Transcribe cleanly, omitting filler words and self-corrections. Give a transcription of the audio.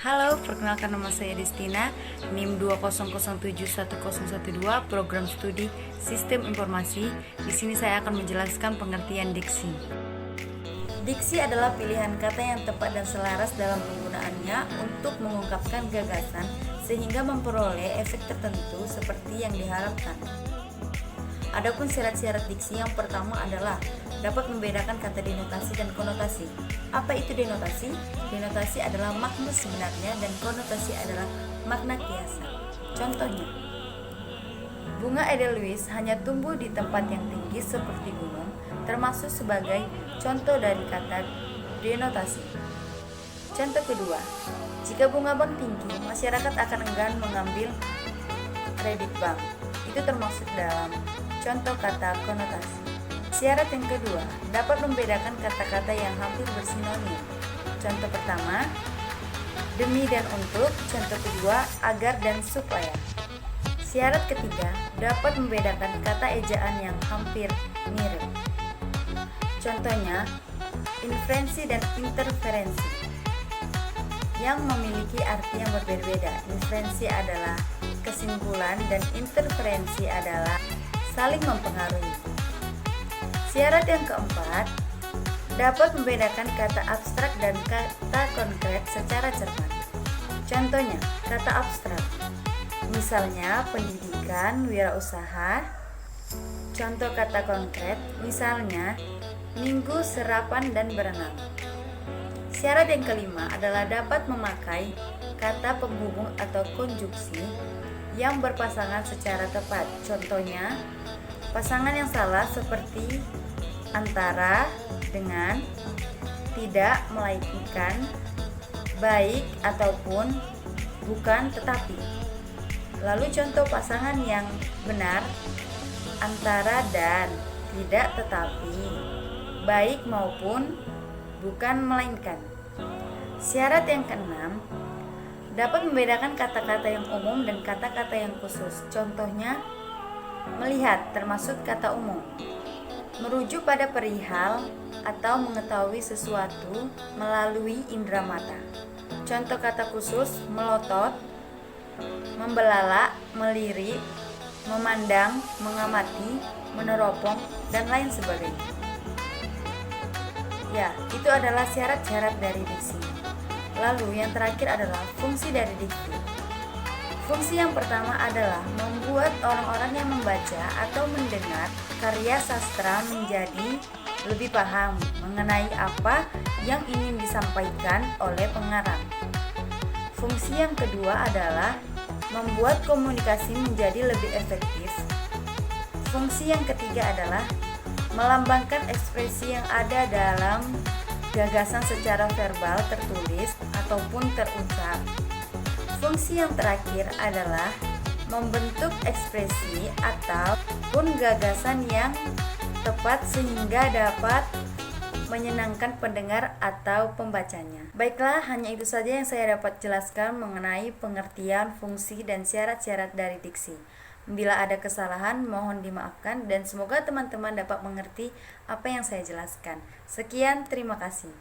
Halo, perkenalkan nama saya Destina, NIM 200710112, Program Studi Sistem Informasi. Di sini saya akan menjelaskan pengertian diksi. Diksi adalah pilihan kata yang tepat dan selaras dalam penggunaannya untuk mengungkapkan gagasan sehingga memperoleh efek tertentu seperti yang diharapkan. Adapun syarat-syarat diksi yang pertama adalah dapat membedakan kata denotasi dan konotasi. Apa itu denotasi? Denotasi adalah makna sebenarnya dan konotasi adalah makna kiasan. Contohnya, bunga edelweiss hanya tumbuh di tempat yang tinggi seperti gunung, termasuk sebagai contoh dari kata denotasi. Contoh kedua, jika bunga bank tinggi, masyarakat akan enggan mengambil kredit bank. Itu termasuk dalam contoh kata konotasi. Syarat yang kedua, dapat membedakan kata-kata yang hampir bersinonim. Contoh pertama, demi dan untuk. Contoh kedua, agar dan supaya. Syarat ketiga, dapat membedakan kata ejaan yang hampir mirip. Contohnya, inferensi dan interferensi yang memiliki arti yang berbeda-beda. Inferensi adalah kesimpulan dan interferensi adalah saling mempengaruhi. Syarat yang keempat, dapat membedakan kata abstrak dan kata konkret secara cermat. Contohnya, kata abstrak, misalnya pendidikan, wirausaha. Contoh kata konkret, misalnya minggu, sarapan, dan berenang. Syarat yang kelima adalah dapat memakai kata penghubung atau konjungsi yang berpasangan secara tepat. Contohnya, pasangan yang salah seperti antara, dengan, tidak, melainkan, baik, ataupun, bukan, tetapi. Lalu contoh pasangan yang benar, antara dan, tidak, tetapi, baik maupun, bukan, melainkan. Syarat yang keenam, dapat membedakan kata-kata yang umum dan kata-kata yang khusus. Contohnya, melihat termasuk kata umum, merujuk pada perihal atau mengetahui sesuatu melalui indera mata. Contoh kata khusus, melotot, membelalak, melirik, memandang, mengamati, meneropong, dan lain sebagainya. Ya, itu adalah syarat-syarat dari diksi. Lalu yang terakhir adalah fungsi dari diksi. Fungsi yang pertama adalah membuat orang-orang yang membaca atau mendengar karya sastra menjadi lebih paham mengenai apa yang ingin disampaikan oleh pengarang. Fungsi yang kedua adalah membuat komunikasi menjadi lebih efektif. Fungsi yang ketiga adalah melambangkan ekspresi yang ada dalam gagasan secara verbal, tertulis, ataupun terucap. Fungsi yang terakhir adalah membentuk ekspresi ataupun gagasan yang tepat sehingga dapat menyenangkan pendengar atau pembacanya. Baiklah, hanya itu saja yang saya dapat jelaskan mengenai pengertian, fungsi, dan syarat-syarat dari diksi. Bila ada kesalahan, mohon dimaafkan dan semoga teman-teman dapat mengerti apa yang saya jelaskan. Sekian, terima kasih.